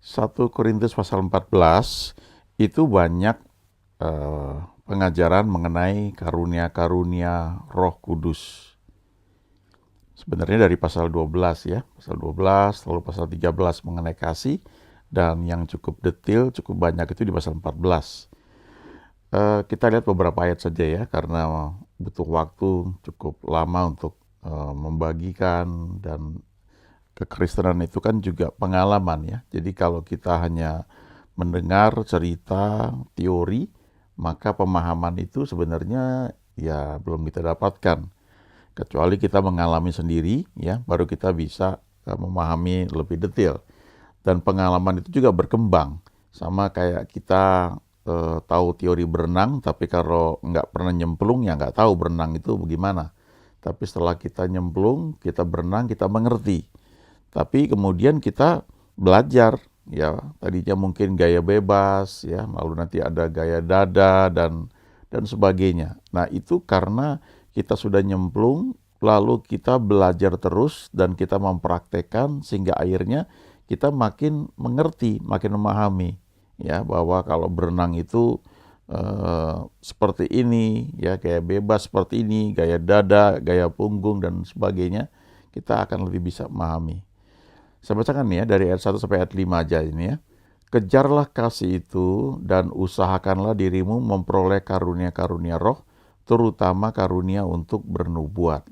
1 Korintus pasal 14 itu banyak pengajaran mengenai karunia-karunia Roh Kudus. Sebenarnya dari pasal 12 ya, pasal 12 lalu pasal 13 mengenai kasih, dan yang cukup detail, cukup banyak itu di pasal 14. Kita lihat beberapa ayat saja ya, karena butuh waktu cukup lama untuk membagikan, dan kekristenan itu kan juga pengalaman ya. Jadi kalau kita hanya mendengar cerita, teori, maka pemahaman itu sebenarnya ya belum kita dapatkan. Kecuali kita mengalami sendiri ya, baru kita bisa memahami lebih detail. Dan pengalaman itu juga berkembang. Sama kayak kita tahu teori berenang, tapi kalau nggak pernah nyemplung ya nggak tahu berenang itu bagaimana. Tapi setelah kita nyemplung, kita berenang, kita mengerti. Tapi kemudian kita belajar ya, tadinya mungkin gaya bebas ya, lalu nanti ada gaya dada dan sebagainya. Nah, itu karena kita sudah nyemplung, lalu kita belajar terus dan kita mempraktekkan sehingga akhirnya kita makin mengerti, makin memahami ya, bahwa kalau berenang itu seperti ini ya, gaya bebas seperti ini, gaya dada, gaya punggung dan sebagainya, kita akan lebih bisa memahami. Saya bacakan ya dari ayat 1 sampai ayat 5 aja ini ya. Kejarlah kasih itu dan usahakanlah dirimu memperoleh karunia-karunia roh, terutama karunia untuk bernubuat.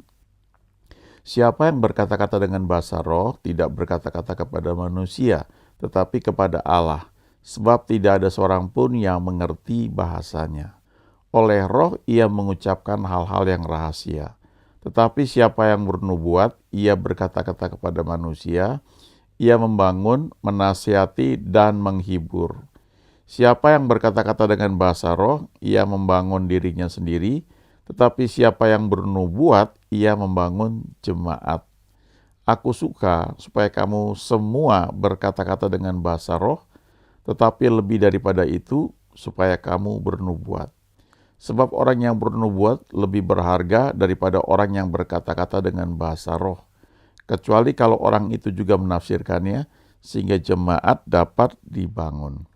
Siapa yang berkata-kata dengan bahasa roh tidak berkata-kata kepada manusia, tetapi kepada Allah, sebab tidak ada seorang pun yang mengerti bahasanya. Oleh roh ia mengucapkan hal-hal yang rahasia. Tetapi siapa yang bernubuat, ia berkata-kata kepada manusia, ia membangun, menasihati, dan menghibur. Siapa yang berkata-kata dengan bahasa roh, ia membangun dirinya sendiri, tetapi siapa yang bernubuat, ia membangun jemaat. Aku suka supaya kamu semua berkata-kata dengan bahasa roh, tetapi lebih daripada itu, supaya kamu bernubuat. Sebab orang yang bernubuat lebih berharga daripada orang yang berkata-kata dengan bahasa roh, kecuali kalau orang itu juga menafsirkannya, sehingga jemaat dapat dibangun.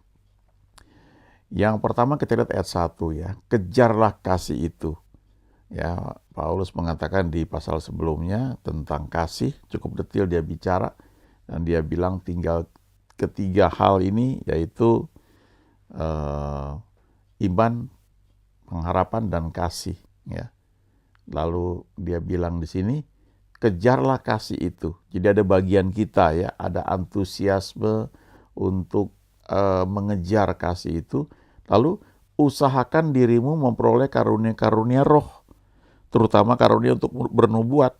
Yang pertama kita lihat ayat 1 ya, kejarlah kasih itu. Ya, Paulus mengatakan di pasal sebelumnya tentang kasih, cukup detail dia bicara, dan dia bilang tinggal ketiga hal ini, yaitu iman, pengharapan, dan kasih. Ya. Lalu dia bilang di sini, kejarlah kasih itu. Jadi ada bagian kita ya, ada antusiasme untuk mengejar kasih itu. Lalu usahakan dirimu memperoleh karunia-karunia roh, terutama karunia untuk bernubuat.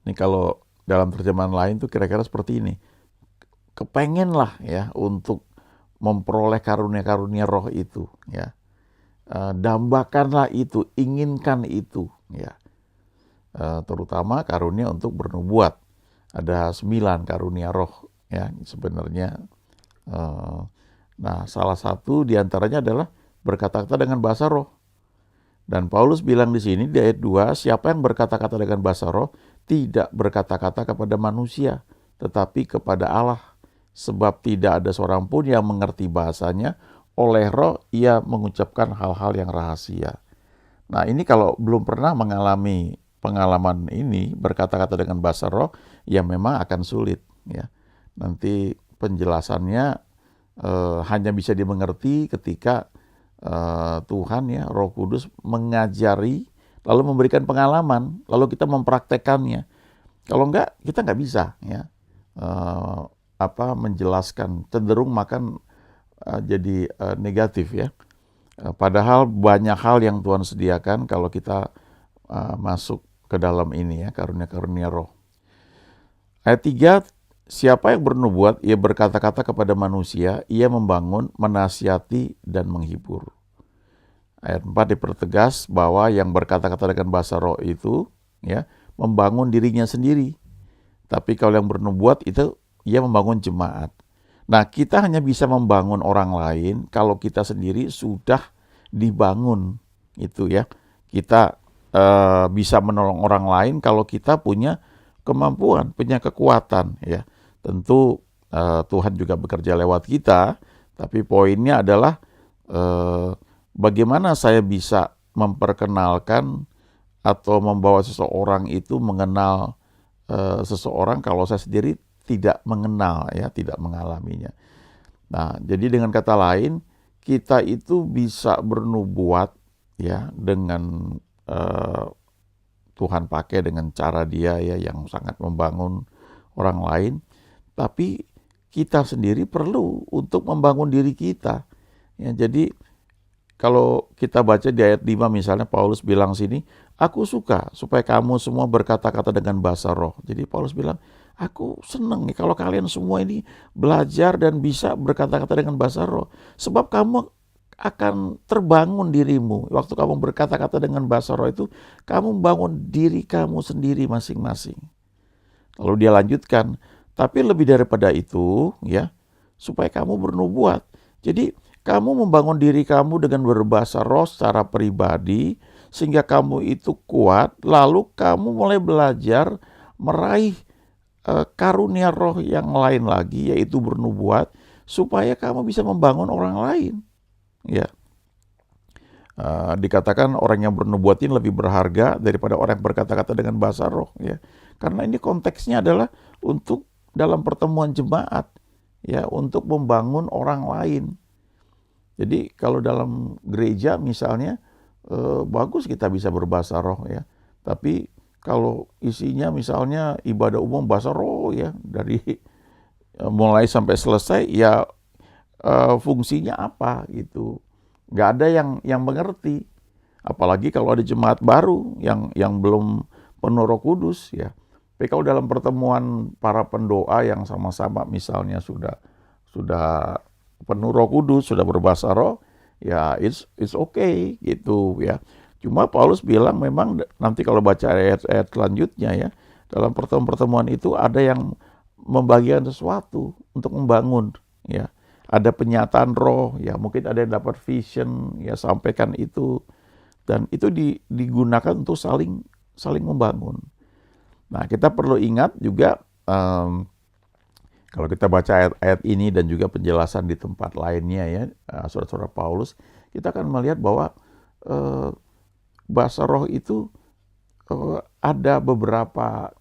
Ini kalau dalam terjemahan lain tuh kira-kira seperti ini. Kepengenlah ya untuk memperoleh karunia-karunia roh itu ya. Dambakanlah itu, inginkan itu ya. Terutama karunia untuk bernubuat. Ada 9 karunia roh ya sebenarnya. Nah, salah satu diantaranya adalah berkata-kata dengan bahasa roh. Dan Paulus bilang di sini di ayat 2, siapa yang berkata-kata dengan bahasa roh tidak berkata-kata kepada manusia, tetapi kepada Allah. Sebab tidak ada seorang pun yang mengerti bahasanya, oleh roh ia mengucapkan hal-hal yang rahasia. Nah, ini kalau belum pernah mengalami pengalaman ini, berkata-kata dengan bahasa roh, ya memang akan sulit ya. Nanti penjelasannya hanya bisa dimengerti ketika Tuhan ya, Roh Kudus mengajari, lalu memberikan pengalaman, lalu kita mempraktekannya. Kalau enggak, kita enggak bisa ya menjelaskan, cenderung makan jadi negatif ya. Padahal banyak hal yang Tuhan sediakan kalau kita masuk ke dalam ini ya, karunia-karunia roh. Ayat 3, siapa yang bernubuat, ia berkata-kata kepada manusia, ia membangun, menasihati, dan menghibur. Ayat 4 dipertegas bahwa yang berkata-kata dengan bahasa roh itu ya membangun dirinya sendiri. Tapi kalau yang bernubuat itu ia membangun jemaat. Nah, kita hanya bisa membangun orang lain kalau kita sendiri sudah dibangun itu ya. Kita bisa menolong orang lain kalau kita punya kemampuan, punya kekuatan ya. Tentu Tuhan juga bekerja lewat kita, tapi poinnya adalah bagaimana saya bisa memperkenalkan atau membawa seseorang itu mengenal seseorang kalau saya sendiri tidak mengenal, ya, tidak mengalaminya. Nah, jadi dengan kata lain, kita itu bisa bernubuat, ya, dengan Tuhan pakai dengan cara Dia, ya, yang sangat membangun orang lain, tapi kita sendiri perlu untuk membangun diri kita. Ya, jadi kalau kita baca di ayat 5 misalnya, Paulus bilang sini, aku suka supaya kamu semua berkata-kata dengan bahasa roh. Jadi Paulus bilang, aku senang nih kalau kalian semua ini belajar dan bisa berkata-kata dengan bahasa roh. Sebab kamu akan terbangun dirimu. Waktu kamu berkata-kata dengan bahasa roh itu, kamu membangun diri kamu sendiri masing-masing. Lalu dia lanjutkan, tapi lebih daripada itu, ya, supaya kamu bernubuat. Jadi kamu membangun diri kamu dengan berbahasa roh secara pribadi, sehingga kamu itu kuat, lalu kamu mulai belajar meraih karunia roh yang lain lagi, yaitu bernubuat, supaya kamu bisa membangun orang lain. Ya, dikatakan orang yang bernubuat ini lebih berharga daripada orang yang berkata-kata dengan bahasa roh. Ya, karena ini konteksnya adalah untuk dalam pertemuan jemaat, ya, untuk membangun orang lain. Jadi kalau dalam gereja misalnya bagus kita bisa berbahasa roh, ya. Tapi kalau isinya misalnya ibadah umum bahasa roh, ya, dari mulai sampai selesai, ya, fungsinya apa gitu? Nggak ada yang mengerti. Apalagi kalau ada jemaat baru yang belum penuh Roh Kudus, ya. Tapi kalau dalam pertemuan para pendoa yang sama-sama misalnya sudah penuh Roh Kudus, sudah berbahasa roh, ya it's okay gitu, ya. Cuma Paulus bilang memang nanti kalau baca ayat-ayat selanjutnya, ya, dalam pertemuan-pertemuan itu ada yang membagikan sesuatu untuk membangun, ya. Ada penyataan roh, ya, mungkin ada yang dapat vision, ya, sampaikan itu, dan itu digunakan untuk saling membangun. Nah, kita perlu ingat juga kalau kita baca ayat-ayat ini dan juga penjelasan di tempat lainnya, ya, saudara-saudara Paulus, kita akan melihat bahwa bahasa roh itu ada beberapa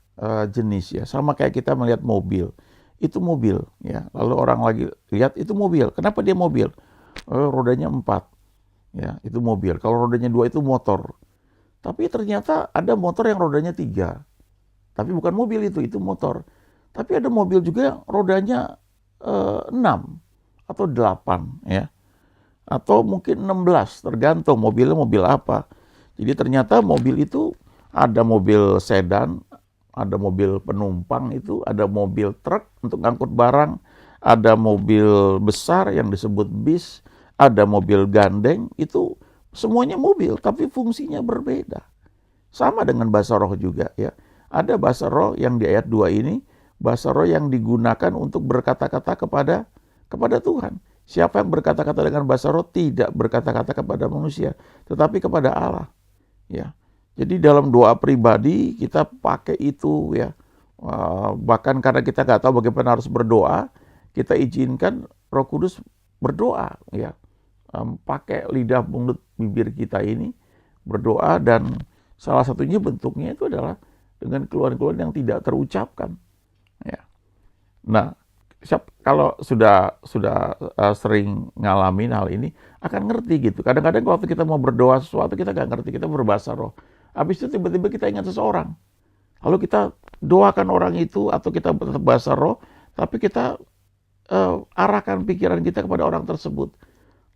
jenis, ya. Sama kayak kita melihat mobil. Itu mobil, ya. Lalu orang lagi lihat itu mobil. Kenapa dia mobil? Rodanya 4, ya, itu mobil. Kalau rodanya 2 itu motor. Tapi ternyata ada motor yang rodanya 3. Tapi bukan mobil itu motor. Tapi ada mobil juga yang rodanya 6 atau 8, ya. Atau mungkin 16, tergantung mobilnya mobil apa. Jadi ternyata mobil itu ada mobil sedan, ada mobil penumpang itu, ada mobil truk untuk ngangkut barang, ada mobil besar yang disebut bis, ada mobil gandeng, itu semuanya mobil tapi fungsinya berbeda. Sama dengan bahasa roh juga, ya. Ada bahasa roh yang di ayat 2 ini, bahasa roh yang digunakan untuk berkata-kata kepada Tuhan. Siapa yang berkata-kata dengan bahasa roh tidak berkata-kata kepada manusia, tetapi kepada Allah, ya. Jadi dalam doa pribadi kita pakai itu, ya. Bahkan karena kita nggak tahu bagaimana harus berdoa, kita izinkan Roh Kudus berdoa, ya. Pakai lidah, mulut, bibir kita ini berdoa, dan salah satunya bentuknya itu adalah dengan keluhan-keluhan yang tidak terucapkan, ya. Nah, kalau sudah sering ngalamin hal ini akan ngerti gitu. Kadang-kadang waktu kita mau berdoa sesuatu kita nggak ngerti, kita berbahasa roh. Habis itu tiba-tiba kita ingat seseorang. Lalu kita doakan orang itu atau kita berbahasa roh, tapi kita arahkan pikiran kita kepada orang tersebut.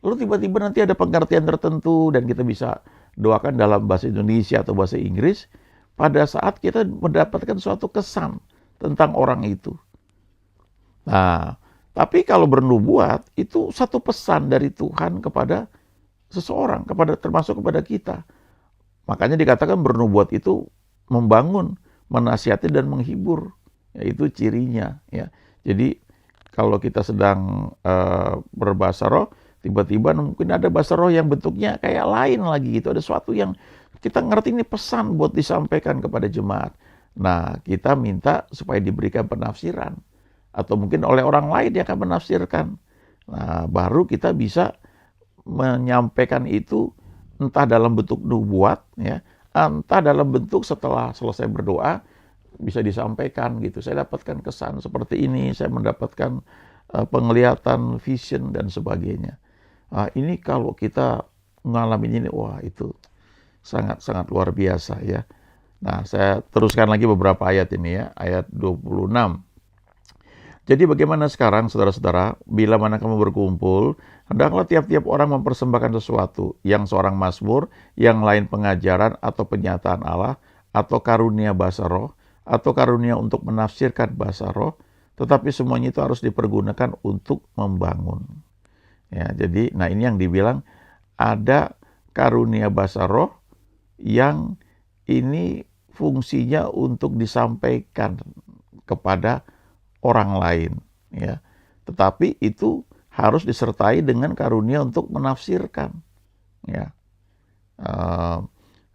Lalu tiba-tiba nanti ada pengertian tertentu dan kita bisa doakan dalam bahasa Indonesia atau bahasa Inggris pada saat kita mendapatkan suatu kesan tentang orang itu. Nah, tapi kalau bernubuat itu satu pesan dari Tuhan kepada seseorang, termasuk kepada kita. Makanya dikatakan bernubuat itu membangun, menasihati dan menghibur, ya, itu cirinya, ya. Jadi kalau kita sedang berbahasa roh, tiba-tiba mungkin ada bahasa roh yang bentuknya kayak lain lagi gitu, ada sesuatu yang kita ngerti ini pesan buat disampaikan kepada jemaat. Nah, kita minta supaya diberikan penafsiran. atau mungkin oleh orang lain yang akan menafsirkan. Nah, baru kita bisa menyampaikan itu entah dalam bentuk nubuat ya, entah dalam bentuk setelah selesai berdoa bisa disampaikan gitu. Saya dapatkan kesan seperti ini, saya mendapatkan penglihatan, vision dan sebagainya. Ini kalau kita mengalami ini, wah itu sangat-sangat luar biasa ya. Nah, saya teruskan lagi beberapa ayat ini ya, ayat 26. Jadi bagaimana sekarang saudara-saudara, bila mana kamu berkumpul, hendaklah tiap-tiap orang mempersembahkan sesuatu, yang seorang mazmur, yang lain pengajaran atau penyataan Allah, atau karunia bahasa roh, atau karunia untuk menafsirkan bahasa roh, tetapi semuanya itu harus dipergunakan untuk membangun. Ya, jadi, nah ini yang dibilang ada karunia bahasa roh yang ini fungsinya untuk disampaikan kepada orang lain, ya. Tetapi itu harus disertai dengan karunia untuk menafsirkan, ya.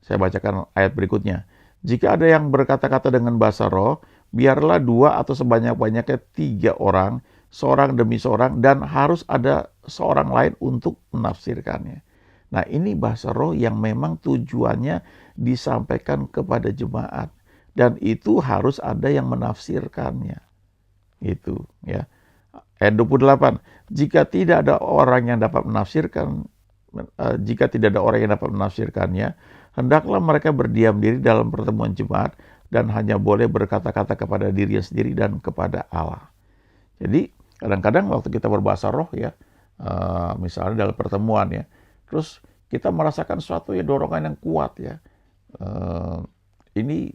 Saya bacakan ayat berikutnya. Jika ada yang berkata-kata dengan bahasa roh, biarlah 2 atau sebanyak-banyaknya 3 orang, seorang demi seorang, dan harus ada seorang lain untuk menafsirkannya. Nah, ini bahasa roh yang memang tujuannya disampaikan kepada jemaat, dan itu harus ada yang menafsirkannya. Itu ya. Ayat 28. Jika tidak ada orang yang dapat menafsirkan, hendaklah mereka berdiam diri dalam pertemuan jemaat dan hanya boleh berkata-kata kepada dirinya sendiri dan kepada Allah. Jadi kadang-kadang waktu kita berbahasa roh ya, misalnya dalam pertemuan ya, terus kita merasakan suatu ya dorongan yang kuat ya. Ini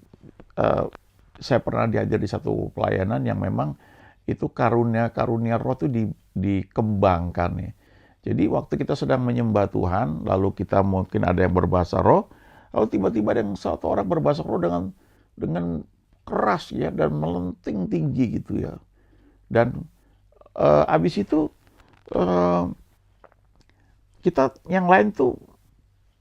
saya pernah diajar di satu pelayanan yang memang itu karunia roh itu dikembangkan ya. Jadi waktu kita sedang menyembah Tuhan, lalu kita mungkin ada yang berbahasa roh, lalu tiba-tiba ada yang satu orang berbahasa roh dengan keras ya dan melenting tinggi gitu ya. Dan habis itu kita yang lain tuh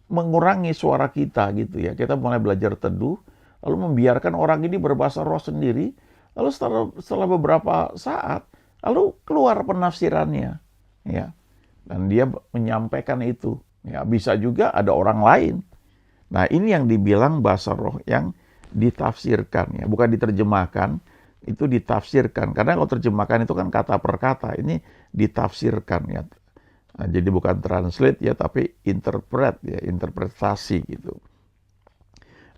mengurangi suara kita gitu ya. Kita mulai belajar teduh, lalu membiarkan orang ini berbahasa roh sendiri, lalu setelah beberapa saat, lalu keluar penafsirannya, ya, dan dia menyampaikan itu. Ya, bisa juga ada orang lain. Nah, ini yang dibilang bahasa roh yang ditafsirkan, ya, bukan diterjemahkan, itu ditafsirkan. Karena kalau terjemahkan itu kan kata per kata, ini ditafsirkan ya. Nah, jadi bukan translate ya, tapi interpret ya, interpretasi gitu.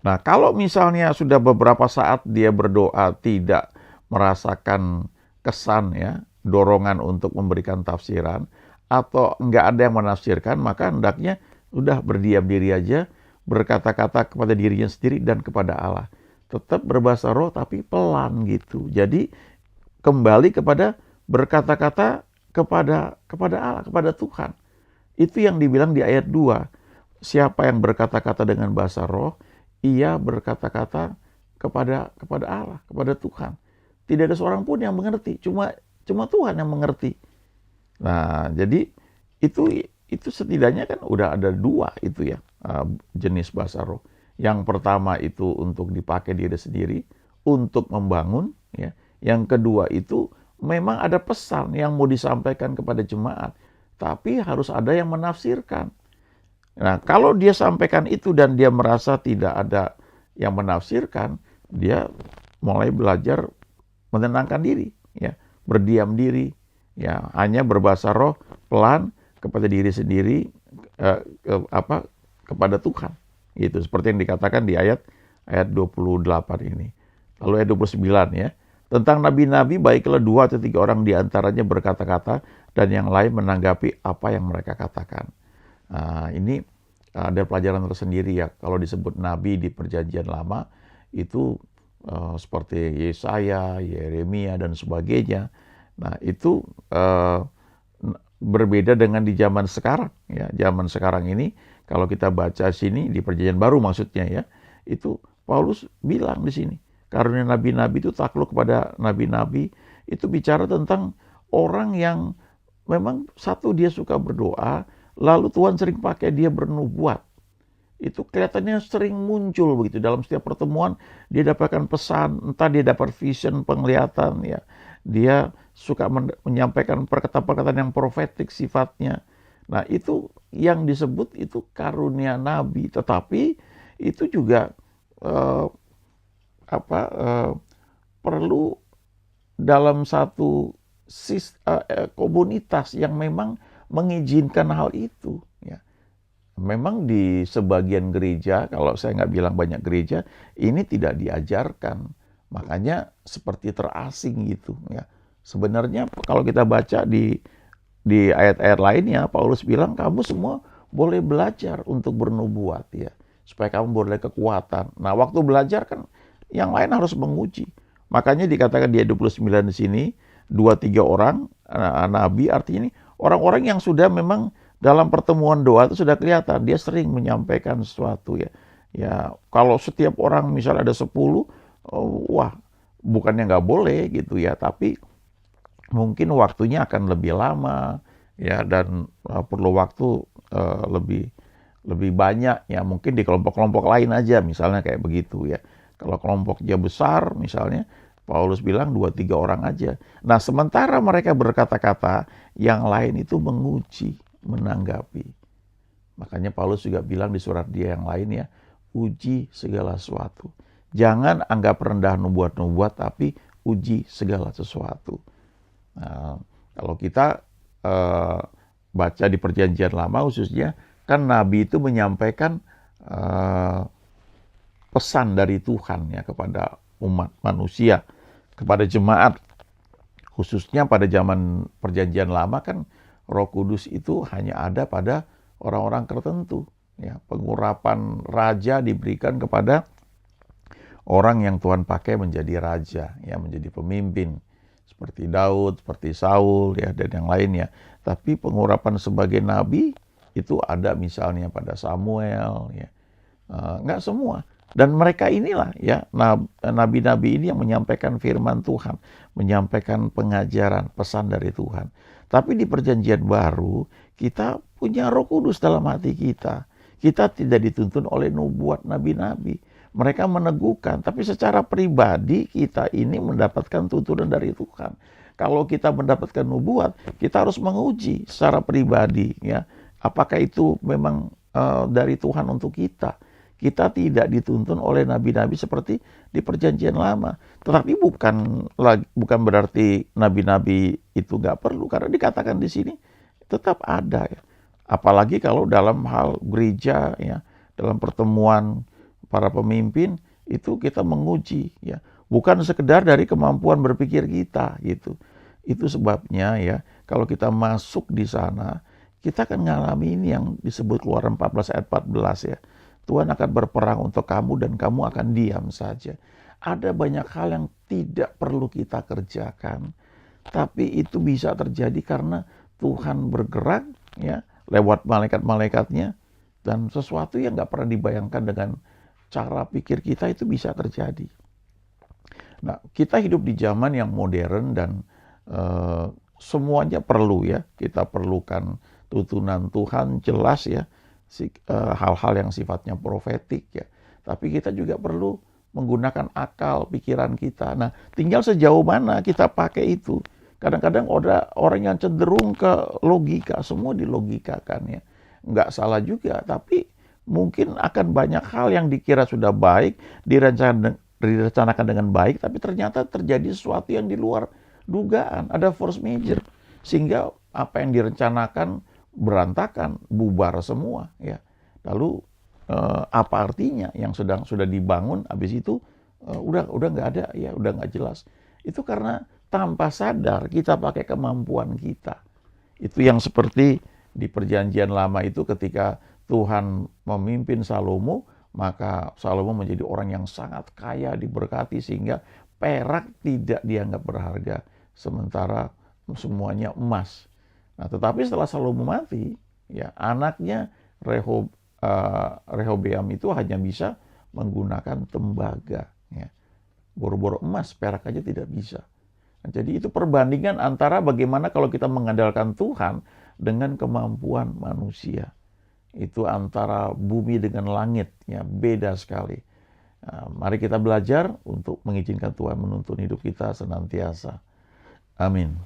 Nah, kalau misalnya sudah beberapa saat dia berdoa tidak merasakan kesan ya, dorongan untuk memberikan tafsiran, atau enggak ada yang menafsirkan, maka hendaknya udah berdiam diri aja, berkata-kata kepada dirinya sendiri dan kepada Allah. Tetap berbahasa roh tapi pelan gitu. Jadi kembali kepada berkata-kata kepada Allah, kepada Tuhan. Itu yang dibilang di ayat 2. Siapa yang berkata-kata dengan bahasa roh, ia berkata-kata kepada Allah, kepada Tuhan. Tidak ada seorang pun yang mengerti, cuma Tuhan yang mengerti. Nah, jadi itu setidaknya kan udah ada 2 itu ya, jenis bahasa roh. Yang pertama itu untuk dipakai diri sendiri, untuk membangun, ya. Yang kedua itu memang ada pesan yang mau disampaikan kepada jemaat, tapi harus ada yang menafsirkan. Nah, kalau dia sampaikan itu dan dia merasa tidak ada yang menafsirkan, dia mulai belajar menenangkan diri, ya, berdiam diri, ya, hanya berbahasa roh pelan kepada diri sendiri, kepada Tuhan. Itu seperti yang dikatakan di ayat 28 ini. Lalu ayat 29 ya. Tentang nabi-nabi, baiklah 2 atau 3 orang di antaranya berkata-kata dan yang lain menanggapi apa yang mereka katakan. Ini ada pelajaran tersendiri ya. Kalau disebut nabi di perjanjian lama, itu seperti Yesaya, Yeremia, dan sebagainya. Nah, itu berbeda dengan di zaman sekarang. Ya, zaman sekarang ini, kalau kita baca sini, di perjanjian baru maksudnya ya, itu Paulus bilang di sini, karunia nabi-nabi itu takluk kepada nabi-nabi, itu bicara tentang orang yang memang satu dia suka berdoa, lalu Tuhan sering pakai dia bernubuat. Itu kelihatannya sering muncul begitu dalam setiap pertemuan, dia dapatkan pesan, entah dia dapat vision, penglihatan ya. dia suka menyampaikan perkataan-perkataan yang profetik sifatnya. Nah, itu yang disebut itu karunia nabi, tetapi itu juga eh, perlu dalam satu komunitas yang memang mengizinkan hal itu. Ya. Memang di sebagian gereja, kalau saya nggak bilang banyak gereja, ini tidak diajarkan. Makanya seperti terasing gitu. Ya. Sebenarnya kalau kita baca di ayat-ayat lainnya, Paulus bilang kamu semua boleh belajar untuk bernubuat ya, supaya kamu boleh kekuatan. Nah, waktu belajar kan yang lain harus menguji. Makanya dikatakan di ayat 29 di sini, 2-3 orang nabi, artinya ini orang-orang yang sudah memang dalam pertemuan doa itu sudah kelihatan dia sering menyampaikan sesuatu ya. Ya, kalau setiap orang misal ada 10, wah, bukannya nggak boleh gitu ya, tapi mungkin waktunya akan lebih lama ya, dan perlu waktu lebih lebih banyak ya, mungkin di kelompok-kelompok lain aja misalnya kayak begitu ya. Kalau kelompoknya besar misalnya, Paulus bilang 2-3 orang aja. Nah, sementara mereka berkata-kata, yang lain itu menguji, menanggapi. Makanya Paulus juga bilang di surat dia yang lain ya, uji segala sesuatu. Jangan anggap rendah nubuat-nubuat, tapi uji segala sesuatu. Nah, kalau kita baca di Perjanjian Lama khususnya, kan Nabi itu menyampaikan pesan dari Tuhan ya kepada umat manusia, kepada jemaat. Khususnya pada zaman Perjanjian Lama kan Roh Kudus itu hanya ada pada orang-orang tertentu. Ya, pengurapan raja diberikan kepada orang yang Tuhan pakai menjadi raja, ya, menjadi pemimpin. Seperti Daud, seperti Saul, ya, dan yang lainnya. Tapi pengurapan sebagai nabi itu ada misalnya pada Samuel, ya. Nggak semua. Dan mereka inilah ya nabi-nabi ini yang menyampaikan firman Tuhan, menyampaikan pengajaran, pesan dari Tuhan. Tapi di Perjanjian Baru kita punya Roh Kudus dalam hati kita. Kita tidak dituntun oleh nubuat nabi-nabi. Mereka meneguhkan, tapi secara pribadi kita ini mendapatkan tuntunan dari Tuhan. Kalau kita mendapatkan nubuat, kita harus menguji secara pribadi ya, apakah itu memang dari Tuhan untuk kita. Kita tidak dituntun oleh nabi-nabi seperti di Perjanjian Lama. Tetapi bukan berarti nabi-nabi itu nggak perlu, karena dikatakan di sini tetap ada ya. Apalagi kalau dalam hal gereja ya, dalam pertemuan para pemimpin itu kita menguji ya, bukan sekedar dari kemampuan berpikir kita gitu. Itu sebabnya ya, kalau kita masuk di sana, kita akan mengalami ini yang disebut Keluaran 14 ayat 14 ya. Tuhan akan berperang untuk kamu dan kamu akan diam saja. Ada banyak hal yang tidak perlu kita kerjakan, tapi itu bisa terjadi karena Tuhan bergerak ya lewat malaikat-malaikatnya, dan sesuatu yang nggak pernah dibayangkan dengan cara pikir kita itu bisa terjadi. Nah, kita hidup di zaman yang modern dan semuanya perlu ya. Kita perlukan tuntunan Tuhan jelas ya, hal-hal yang sifatnya profetik ya. Tapi kita juga perlu menggunakan akal pikiran kita. Nah, tinggal sejauh mana kita pakai itu. Kadang-kadang ada orang yang cenderung ke logika, semua dilogikakan ya. Nggak salah juga, tapi mungkin akan banyak hal yang dikira sudah baik, direncanakan dengan baik, tapi ternyata terjadi sesuatu yang di luar dugaan. Ada force major, sehingga apa yang direncanakan berantakan, bubar semua ya. Lalu apa artinya yang sudah dibangun habis itu udah nggak ada ya, udah nggak jelas. Itu karena tanpa sadar kita pakai kemampuan kita. Itu yang seperti di Perjanjian Lama itu ketika Tuhan memimpin Salomo, maka Salomo menjadi orang yang sangat kaya, diberkati, sehingga perak tidak dianggap berharga, sementara semuanya emas. Nah, tetapi setelah Salomo mati, ya anaknya Rehobeam itu hanya bisa menggunakan tembaga, ya. Boro-boro emas, perak aja tidak bisa. Nah, jadi itu perbandingan antara bagaimana kalau kita mengandalkan Tuhan dengan kemampuan manusia. Itu antara bumi dengan langit, ya beda sekali. Nah, mari kita belajar untuk mengizinkan Tuhan menuntun hidup kita senantiasa. Amin.